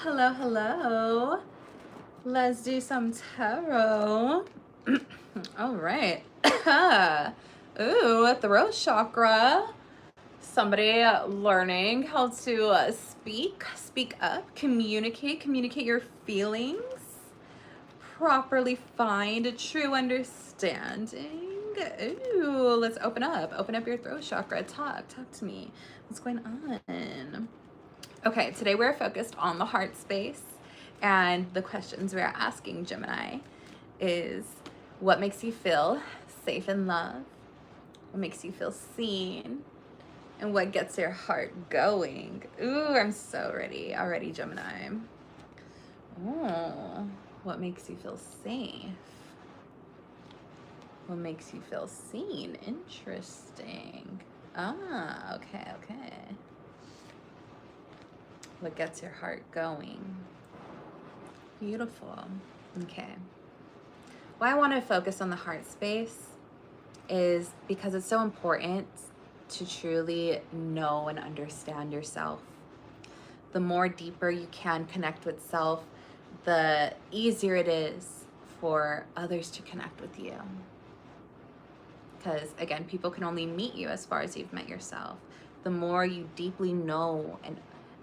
hello, hello. Let's do some tarot. All right. Ooh, throat chakra. Somebody learning how to speak up, communicate your feelings, properly find a true understanding. Ooh, let's open up your throat chakra. Talk to me. What's going on? Okay, today we're focused on the heart space, and the questions we're asking Gemini is, what makes you feel safe in love? What makes you feel seen? And what gets your heart going? Ooh, I'm so ready already, Gemini. Oh, what makes you feel safe? What makes you feel seen? Interesting. Ah, okay. What gets your heart going? Beautiful. Okay. Why I want to focus on the heart space is because it's so important to truly know and understand yourself. The more deeper you can connect with self, the easier it is for others to connect with you. Because again, people can only meet you as far as you've met yourself. The more you deeply know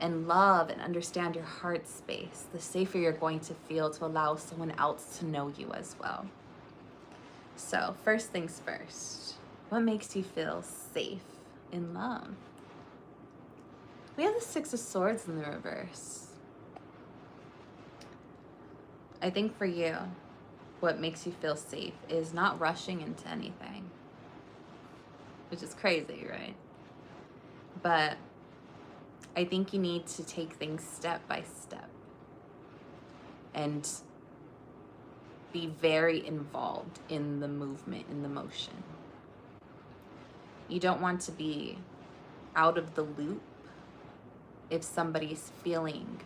and love and understand your heart space, the safer you're going to feel to allow someone else to know you as well. So first things first, what makes you feel safe in love? We have the Six of Swords in the reverse. I think for you, what makes you feel safe is not rushing into anything, which is crazy, right? But I think you need to take things step by step and be very involved in the movement, in the motion. You don't want to be out of the loop if somebody's feeling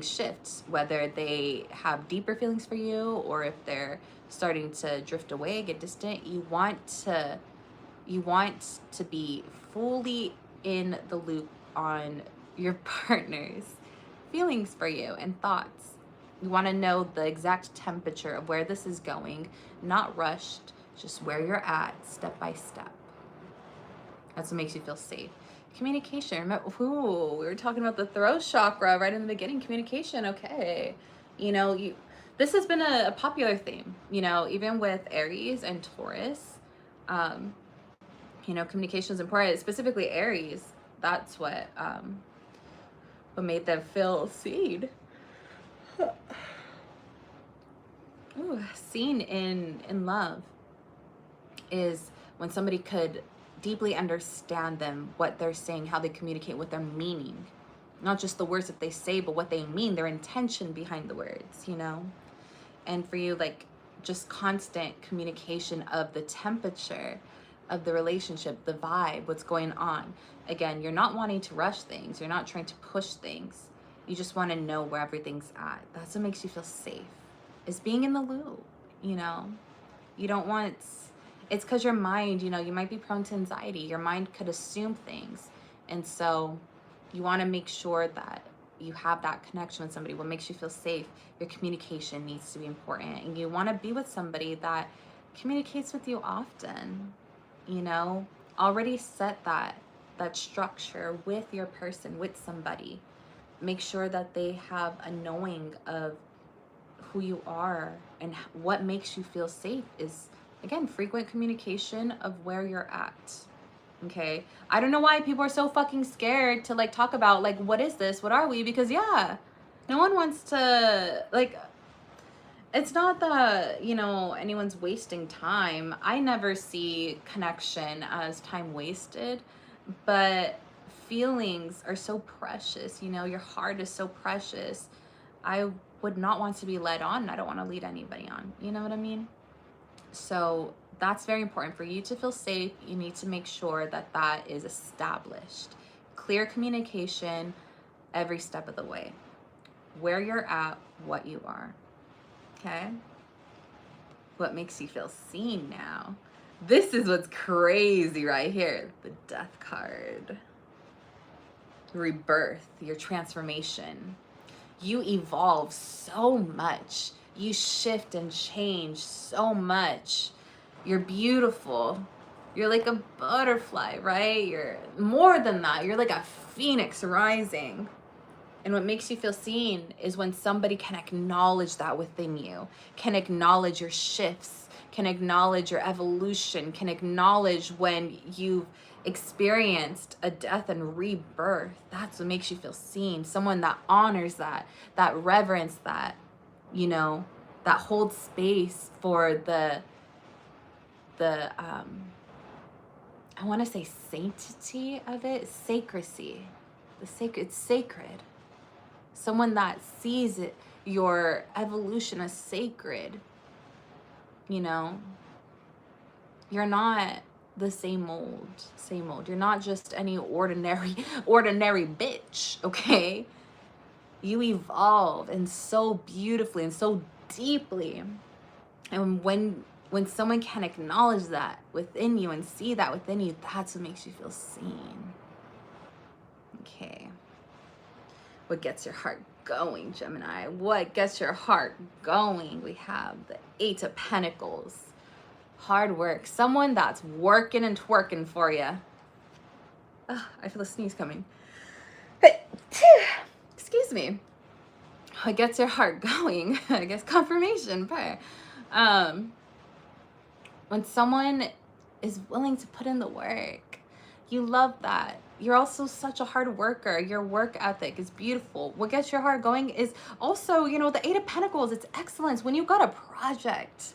shifts, whether they have deeper feelings for you or if they're starting to drift away, get distant. You want to be fully in the loop on your partner's feelings for you and thoughts. You want to know the exact temperature of where this is going, not rushed, just where you're at, step by step. That's what makes you feel safe. Communication. Remember, ooh, we were talking about the throat chakra right in the beginning. Communication. Okay, this has been a popular theme. Even with Aries and Taurus. Communication is important. Specifically Aries. That's what made them feel seen. Ooh, seen in love is when somebody could deeply understand them, what they're saying, how they communicate, what they're meaning. Not just the words that they say, but what they mean, their intention behind the words, And for you, like, just constant communication of the temperature of the relationship, the vibe, what's going on. Again, you're not wanting to rush things. You're not trying to push things. You just want to know where everything's at. That's what makes you feel safe, is being in the loop, You don't want... It's because your mind, you might be prone to anxiety. Your mind could assume things. And so you want to make sure that you have that connection with somebody. What makes you feel safe? Your communication needs to be important. And you want to be with somebody that communicates with you often. Already set that structure with your person, with somebody. Make sure that they have a knowing of who you are and what makes you feel safe is, again, frequent communication of where you're at. Okay? I don't know why people are so fucking scared to talk about what is this? What are we? Because no one wants to it's not that, anyone's wasting time. I never see connection as time wasted, but feelings are so precious, your heart is so precious. I would not want to be led on. I don't want to lead anybody on. You know what I mean? So that's very important. For you to feel safe, you need to make sure that is established. Clear communication every step of the way. Where you're at, what you are. Okay? What makes you feel seen now? This is what's crazy right here. The Death card. rebirth, your transformation. You evolve so much. You shift and change so much. You're beautiful. You're like a butterfly, right? You're more than that. You're like a phoenix rising. And what makes you feel seen is when somebody can acknowledge that within you, can acknowledge your shifts, can acknowledge your evolution, can acknowledge when you've experienced a death and rebirth. That's what makes you feel seen. Someone that honors that, that reverence that, you know, that holds space for the I want to say sanctity of it, sacracy. It's sacred. Someone that sees it, your evolution as sacred. You know, you're not the same old. You're not just any ordinary bitch, okay? You evolve, and so beautifully and so deeply. And when someone can acknowledge that within you and see that within you, that's what makes you feel seen. Okay. What gets your heart going, Gemini? What gets your heart going? We have the 8 of Pentacles. Hard work. Someone that's working and twerking for you. I feel a sneeze coming. Excuse me. What gets your heart going? I guess confirmation. When someone is willing to put in the work, you love that. You're also such a hard worker. Your work ethic is beautiful. What gets your heart going is also, you know, the 8 of Pentacles. It's excellence. When you got a project,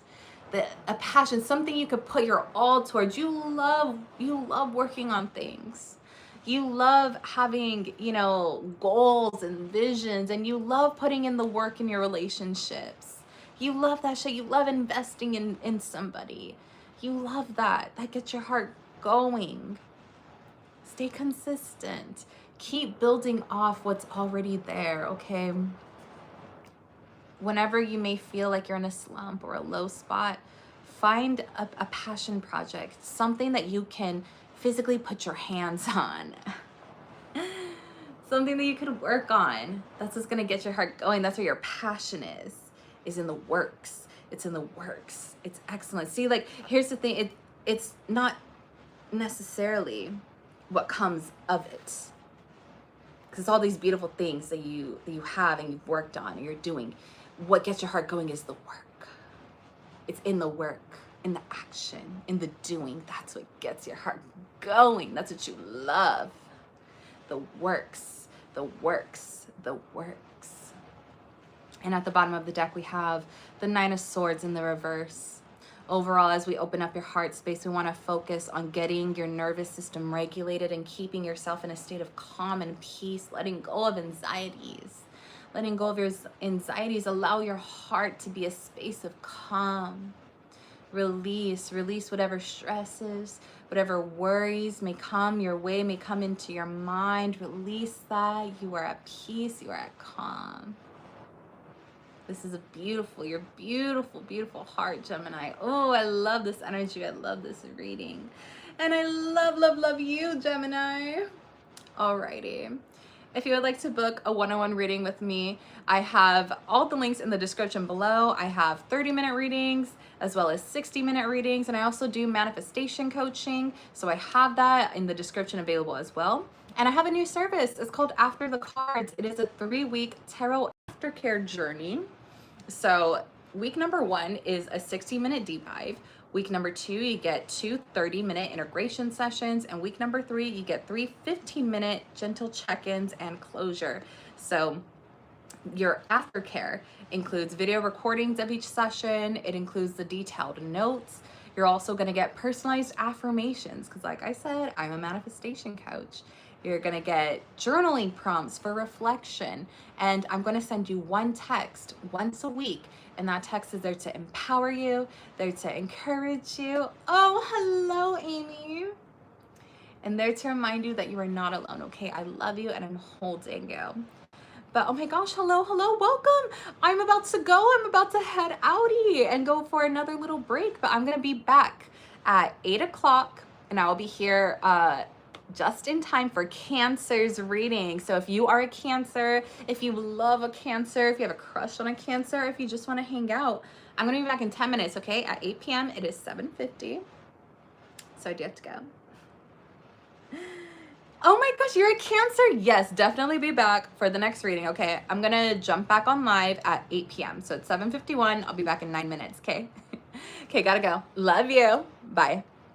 a passion, something you could put your all towards. You love working on things. You love having, you know, goals and visions, and you love putting in the work in your relationships. You love that shit. You love investing in somebody. You love that. That gets your heart going. Stay consistent. Keep building off what's already there, okay? Whenever you may feel like you're in a slump or a low spot, find a passion project, something that you can physically put your hands on. Something that you could work on. That's what's gonna get your heart going. That's where your passion is in the works. It's in the works. It's excellent. See, like, here's the thing. It's not necessarily what comes of it, because it's all these beautiful things that you have and you've worked on and you're doing. What gets your heart going is the work. It's in the work, in the action, in the doing. That's what gets your heart going. That's what you love. The works, the works, the works. And at the bottom of the deck, we have the 9 of Swords in the reverse. Overall, as we open up your heart space, we want to focus on getting your nervous system regulated and keeping yourself in a state of calm and peace, letting go of anxieties. Letting go of your anxieties, allow your heart to be a space of calm. Release whatever stresses, whatever worries may come your way, may come into your mind. Release that. You are at peace, you are at calm. This is your beautiful, beautiful heart, Gemini. Oh, I love this energy. I love this reading. And I love you, Gemini. Alrighty. If you would like to book a one-on-one reading with me, I have all the links in the description below. I have 30-minute readings as well as 60-minute readings, and I also do manifestation coaching. So I have that in the description available as well. And I have a new service. It's called After the Cards. It is a 3-week tarot aftercare journey. So week number 1 is a 60-minute deep dive. Week number 2, you get 2 30-minute integration sessions. And week number 3, you get 3 15-minute gentle check-ins and closure. So your aftercare includes video recordings of each session. It includes the detailed notes. You're also going to get personalized affirmations, because like I said, I'm a manifestation coach. You're going to get journaling prompts for reflection. And I'm going to send you one text once a week. And that text is there to empower you, there to encourage you. Oh, hello, Amy. And there to remind you that you are not alone, okay? I love you and I'm holding you. But oh my gosh, hello, welcome. I'm about to go. I'm about to head outie and go for another little break. But I'm going to be back at 8 o'clock. And I will be here just in time for Cancer's reading. So if you are a Cancer, if you love a Cancer, if you have a crush on a Cancer, if you just want to hang out, I'm going to be back in 10 minutes, okay? At 8 p.m. It is 7:50. So I do have to go. Oh my gosh, you're a Cancer? Yes, definitely be back for the next reading, okay? I'm going to jump back on live at 8 p.m. So it's 7:51. I'll be back in 9 minutes, okay? Okay, gotta go. Love you. Bye.